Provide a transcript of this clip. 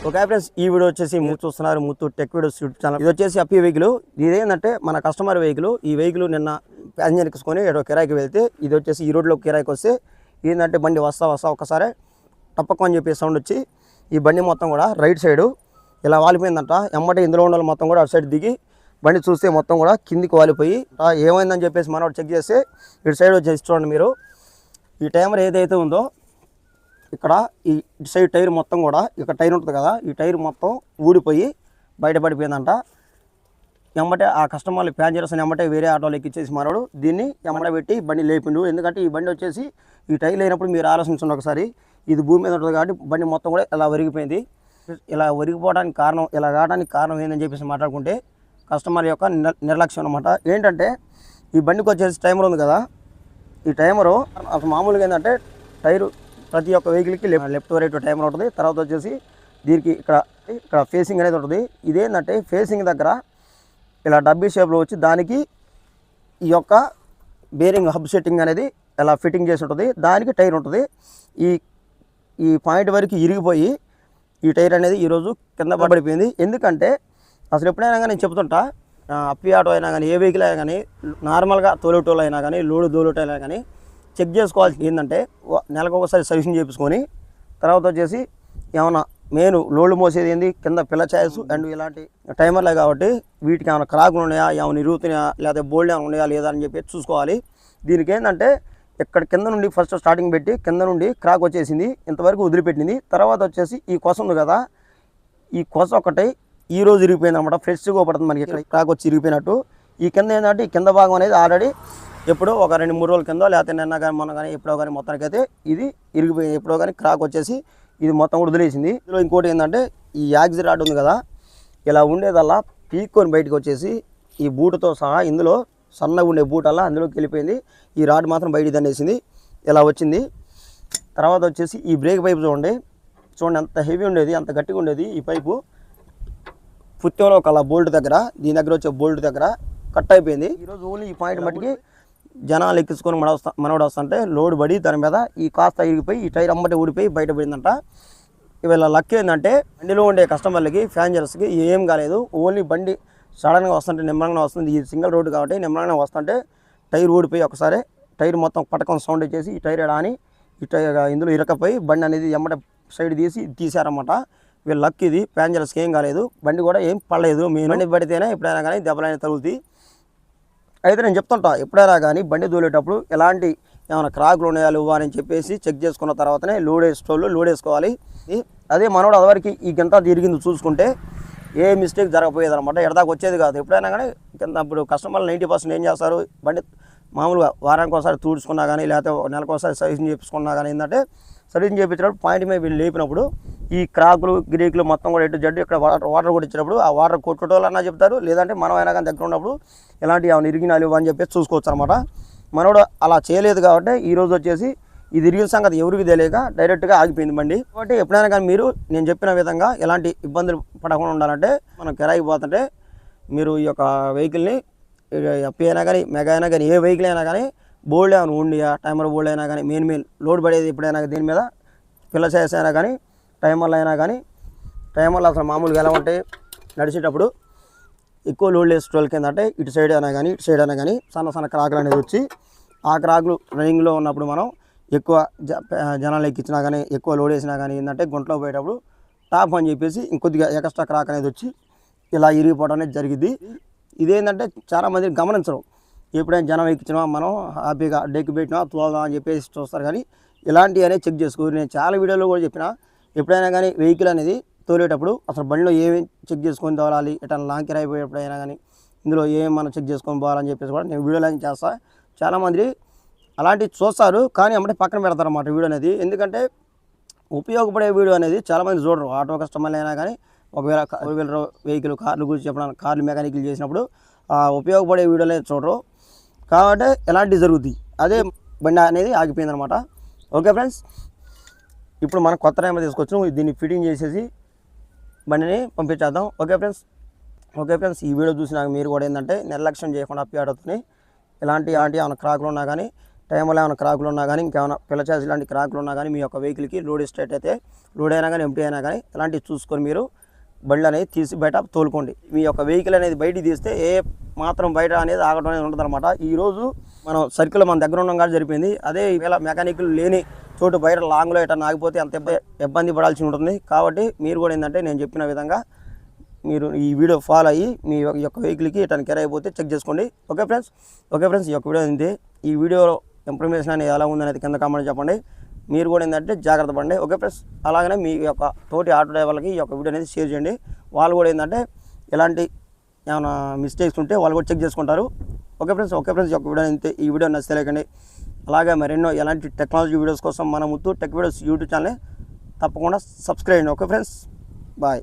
Okay friends, ఈ video వచ్చేసి మీరు చూస్తున్నారు Muthu tech videos YouTube channel. ఇది వచ్చేసి అప్పి వెహికల్. ఇదేంటంటే మన కస్టమర్ వెహికల్. ఈ వెహికల్ నిన్న ప్యాసింజర్ ఎక్కించుకొని ఏదో కిరాయికి వెళ్తే ఇది వచ్చేసి ఈ రోడ్లో కిరాయికి వస్తే ఏంటంటే బండి వస్తా ఒక్కసారి టప్పకని చెప్పి సౌండ్ వచ్చి ఈ బండి మొత్తం కూడా రైట్ సైడు ఇలా వాలిపోయిందంట. ఎమ్మటే ఇందులో ఉన్న మొత్తం కూడా అటు సైడ్ దిగి బండి చూస్తే మొత్తం కూడా కిందికి వాలిపోయి ఏమైందని చెప్పేసి మనోడు చెక్ చేస్తే ఇటు సైడ్ వచ్చేసి చూడండి మీరు, ఈ టైమర్ ఏదైతే ఉందో ఇక్కడ ఈ సైడ్ టైర్ మొత్తం కూడా ఇక్కడ టైర్ ఉంటుంది కదా, ఈ టైర్ మొత్తం ఊడిపోయి బయటపడిపోయిందంట. ఎమ్మటే ఆ కస్టమర్లు ప్యాసింజర్స్ ఎమ్మటే వేరే ఆటోలు ఎక్కిచ్చేసి మనోడు దీన్ని ఎమ్మట పెట్టి బండి లేపిండు. ఎందుకంటే ఈ బండి వచ్చేసి ఈ టైర్ లేనప్పుడు మీరు ఆలోచించండి ఒకసారి, ఇది భూమి మీద ఉంటుంది కాబట్టి బండి మొత్తం కూడా ఇలా ఒరిగిపోయింది. ఇలా ఒరిగిపోవడానికి కారణం, ఇలా కావడానికి కారణం ఏందని చెప్పేసి మాట్లాడుకుంటే కస్టమర్ యొక్క నిర్లక్ష్యం అనమాట. ఏంటంటే ఈ బండికి వచ్చేసి టైమర్ ఉంది కదా, ఈ టైమరు అసలు మామూలుగా ఏంటంటే టైరు ప్రతి ఒక్క వెహికల్కి లెఫ్ట్ రైట్ టైమర్ ఉంటుంది. తర్వాత వచ్చేసి దీనికి ఇక్కడ ఫేసింగ్ అనేది ఉంటుంది. ఇదేంటంటే ఫేసింగ్ దగ్గర ఇలా డబ్బీ షేప్లో వచ్చి దానికి ఈ యొక్క బేరింగ్ హబ్ సెట్టింగ్ అనేది ఇలా ఫిట్టింగ్ చేసి ఉంటుంది. దానికి టైర్ ఉంటుంది. ఈ పాయింట్ వరకు ఇరిగిపోయి ఈ టైర్ అనేది ఈరోజు కింద పడిపోయింది. ఎందుకంటే అసలు ఎప్పుడైనా కానీ నేను చెప్తుంటా, అప్పి ఆటో అయినా కానీ ఏ వెహికల్ అయినా కానీ నార్మల్గా తోలేటోళ్ళు అయినా కానీ లోడు దోలేటోళ్ళు అయినా కానీ చెక్ చేసుకోవాల్సింది ఏంటంటే నెలకు ఒకసారి సర్వీసింగ్ చేయించుకొని తర్వాత వచ్చేసి ఏమైనా మెయిన్ లోడ్లు మోసేది ఏంది కింద పిల్ల ఛాయిస్ అండ్ ఇలాంటి టైమర్లే కాబట్టి వీటికి ఏమైనా క్రాకులు ఉన్నాయా, ఏమైనా ఇరుగుతున్నాయా, లేదా బోల్డ్ ఏమైనా ఉన్నాయా లేదా అని చెప్పి చూసుకోవాలి. దీనికి ఏంటంటే ఇక్కడ కింద నుండి ఫస్ట్ స్టార్టింగ్ పెట్టి కింద నుండి క్రాక్ వచ్చేసింది, ఇంతవరకు వదిలిపెట్టింది. తర్వాత వచ్చేసి ఈ కొస ఉంది కదా, ఈ కొస ఒకటి ఈ రోజు ఇరిగిపోయింది అనమాట. ఫ్రెష్గా పడుతుంది మనకి ఇక్కడ క్రాక్ వచ్చి ఇరిగిపోయినట్టు. ఈ కింద ఏంటంటే ఈ కింద భాగం అనేది ఆల్రెడీ ఎప్పుడో ఒక 2-3 రోజుల కింద లేకపోతే నిన్న కానీ మొన్న కానీ ఎప్పుడో కానీ మొత్తానికి అయితే ఇది ఇరిగిపోయింది. ఎప్పుడో కానీ క్రాక్ వచ్చేసి ఇది మొత్తం కూడా వదిలేసింది. ఇందులో ఇంకోటి ఏంటంటే ఈ యాక్సిల్ రాడ్ ఉంది కదా, ఇలా ఉండేదల్లా పీక్కొని బయటకు వచ్చేసి ఈ బూటుతో సహా ఇందులో సన్నగా ఉండే బూట్ అలా అందులోకి వెళ్ళిపోయింది. ఈ రాడ్ మాత్రం బయటికి దండేసింది, ఇలా వచ్చింది. తర్వాత వచ్చేసి ఈ బ్రేక్ పైపు చూడండి ఎంత హెవీ ఉండేది, అంత గట్టిగా ఉండేది. ఈ పైపు పుత్తెంలో ఒక బోల్ట్ దగ్గర, దీని దగ్గర వచ్చే బోల్ట్ దగ్గర కట్ అయిపోయింది. ఈరోజు ఓన్లీ ఈ పాయింట్ మట్టికి జనాలు ఎక్కించుకొని మనోడు వస్తుంటే లోడ్ పడి దాని మీద ఈ కాస్త ఇరిగిపోయి ఈ టైర్ అమ్మటే ఊడిపోయి బయటపడిందంట. ఇవాళ లక్ ఏంటంటే బండిలో ఉండే కస్టమర్లకి ప్యాసింజర్స్కి ఏం కాలేదు. ఓన్లీ బండి సడన్గా వస్తుంటే నిమ్మలంగా వస్తుంది. ఈ సింగిల్ రోడ్డు కాబట్టి నిమ్మలంగా వస్తుంటే టైర్ ఊడిపోయి ఒకసారి టైర్ మొత్తం పటకం సౌండ్ వచ్చేసి ఈ టైర్ అని ఈ టైర్ ఇందులో ఇరకపోయి బండి అనేది ఎమ్మట సైడ్ తీసారన్నమాట. వీళ్ళ లక్ ఇది. ప్యాసింజర్స్కి ఏం కాలేదు, బండి కూడా ఏం పడలేదు. మీ బండి పడితేనే ఎప్పుడైనా కానీ దెబ్బలైన తగులుతాయి. అయితే నేను చెప్తుంటా, ఎప్పుడైనా కానీ బండి దూలేటప్పుడు ఎలాంటి ఏమైనా క్రాకులు ఉన్నాయా లేవా అని చెప్పేసి చెక్ చేసుకున్న తర్వాతనే లోడ్ వేసుకోవాలి. అదే మనోడు అదివరకు ఈ గింత తిరిగింది చూసుకుంటే ఏ మిస్టేక్ జరగపోయేది అనమాట, ఎడదాకా వచ్చేది కాదు. ఎప్పుడైనా కానీ కింద ఇప్పుడు కస్టమర్లు 90% ఏం చేస్తారు, బండి మామూలుగా వారానికి ఒకసారి తుడుచుకున్నా కానీ లేకపోతే నెలకు ఒకసారి సర్వీసింగ్ చేయించుకున్నా కానీ ఏంటంటే సర్వీసింగ్ చేయించినప్పుడు పాయింట్ మీద వీళ్ళు లేపినప్పుడు ఈ క్రాకులు గిరీకులు మొత్తం కూడా ఎటు జడ్డు ఇక్కడ వాటర్ కొట్టించినప్పుడు ఆ వాటర్ కొట్టుకోవాలన్నా చెప్తారు, లేదంటే మనం అయినా కానీ దగ్గర ఉన్నప్పుడు ఎలాంటి ఏమైనా ఇరిగినాలు అని చెప్పేసి చూసుకోవచ్చు అనమాట. మనోడు అలా చేయలేదు కాబట్టి ఈరోజు వచ్చేసి ఇది ఇరిగిన సంగతి ఎవరికి తెలియక డైరెక్ట్గా ఆగిపోయింది బండి. కాబట్టి ఎప్పుడైనా కానీ మీరు నేను చెప్పిన విధంగా ఎలాంటి ఇబ్బందులు పడకుండా ఉండాలంటే మనం కిరాయికి పోతుంటే మీరు ఈ యొక్క వెహికల్ని అప్పి అయినా కానీ మెగా అయినా కానీ ఏ వెహికల్ అయినా కానీ బోల్డ్ ఏమైనా ఉండియా టైమర్ బోల్డ్ అయినా కానీ మెయిన్ లోడ్ పడేది ఎప్పుడైనా దీని మీద పిల్ల సైజ్ అయినా కానీ టైమర్లు అయినా కానీ టైమర్లు అసలు మామూలుగా ఎలా ఉంటాయి నడిచేటప్పుడు ఎక్కువ లోడ్ వేసేటోళ్ళకి ఏంటంటే ఇటు సైడ్ అయినా కానీ సన్న క్రాకులు అనేది వచ్చి ఆ క్రాకులు రన్నింగ్లో ఉన్నప్పుడు మనం ఎక్కువ జనాలు ఎక్కించినా కానీ ఎక్కువ లోడ్ వేసినా కానీ ఏంటంటే గుంటలో పోయేటప్పుడు టాప్ అని చెప్పేసి ఇంకొద్దిగా ఎక్స్ట్రా క్రాక్ అనేది వచ్చి ఇలా ఇరిగిపోవడం అనేది జరిగింది. ఇదేంటంటే చాలామంది గమనించరు, ఎప్పుడైనా జనం ఎక్కించినా మనం హ్యాపీగా డెక్కి పెట్టినా తోలుదాం అని చెప్పేసి చూస్తారు. కానీ ఇలాంటివి అనేది చెక్ చేసుకోరు. నేను చాలా వీడియోలో కూడా చెప్పిన, ఎప్పుడైనా కానీ వెహికల్ అనేది తోలేటప్పుడు అసలు బండిలో ఏమేమి చెక్ చేసుకొని తోలాలి, ఎటైనా లాంగ్ కిరాయి పోయేటప్పుడైనా కానీ ఇందులో ఏమేమి మనం చెక్ చేసుకొని పోవాలని చెప్పేసి కూడా నేను వీడియోలో చేస్తాను. చాలామంది అలాంటివి చూస్తారు కానీ అమ్మటే పక్కన పెడతారు అన్నమాట వీడియో అనేది. ఎందుకంటే ఉపయోగపడే వీడియో అనేది చాలామంది చూడరు. ఆటో కస్టమర్లు అయినా కానీ ఒకవేళ వెహికల్ కార్లు గురించి చెప్పడానికి కార్లు మెకానికల్ చేసినప్పుడు ఉపయోగపడే వీడియోలు అనేది చూడరు. కాబట్టి ఎలాంటివి జరుగుతాయి, అదే బండి అనేది ఆగిపోయింది అనమాట. ఓకే ఫ్రెండ్స్, ఇప్పుడు మనం కొత్త టైంలో తీసుకొచ్చాం, దీన్ని ఫిట్టింగ్ చేసేసి బండిని పంపించేద్దాం. ఓకే ఫ్రెండ్స్, ఈ వీడియో చూసినాక మీరు కూడా ఏంటంటే నిర్లక్ష్యం చేయకుండా అప్పి ఆటోని ఎలాంటి ఏమైనా క్రాకులు ఉన్నా కానీ టైంలో ఏమైనా క్రాకులు ఉన్నా కానీ ఇంకేమైనా పిల్ల చేసి ఇలాంటి క్రాకులు ఉన్నా కానీ మీ యొక్క వెహికల్కి లోడ్ స్టేట్ అయితే లోడ్ అయినా కానీ ఎంటీ అయినా కానీ ఇలాంటివి చూసుకొని మీరు బండి అనేది తీసి బయట తోలుకోండి. మీ యొక్క వెహికల్ అనేది బయటికి తీస్తే ఏ మాత్రం బయట అనేది ఆగడం అనేది ఉంటుంది అనమాట. ఈరోజు మనం సర్కిల్ మన దగ్గర ఉండడం కానీ జరిపింది. అదే ఇలా మెకానిక్లు లేని చోటు బయట లాంగ్లో ఎట్లా ఆగిపోతే అంత ఇబ్బంది పడాల్సి ఉంటుంది. కాబట్టి మీరు కూడా ఏంటంటే నేను చెప్పిన విధంగా మీరు ఈ వీడియో ఫాలో అయ్యి మీ యొక్క వెహికల్కి ఇట్లా కెరాయి అయిపోతే చెక్ చేసుకోండి. ఓకే ఫ్రెండ్స్ ఈ యొక్క వీడియో ఏంటి, ఈ వీడియో ఇన్ఫర్మేషన్ అనేది ఎలా ఉందనేది కింద కామెంట్ చెప్పండి. మీరు కూడా ఏంటంటే జాగ్రత్త పడండి. ఓకే ఫ్రెండ్స్, అలాగనే మీ యొక్క తోటి ఆటో డ్రైవర్లకి ఈ యొక్క వీడియో అనేది షేర్ చేయండి. వాళ్ళు కూడా ఏంటంటే ఎలాంటి ఏమైనా మిస్టేక్స్ ఉంటే వాళ్ళు కూడా చెక్ చేసుకుంటారు. ఓకే ఫ్రెండ్స్ ఈ యొక్క వీడియో అయితే ఈ వీడియో నచ్చలేకండి. అలాగే మరెన్నో ఎలాంటి టెక్నాలజీ వీడియోస్ కోసం మన Muthu tech videos YouTube channel తప్పకుండా సబ్స్క్రైబ్ చేయండి. Okay friends, bye.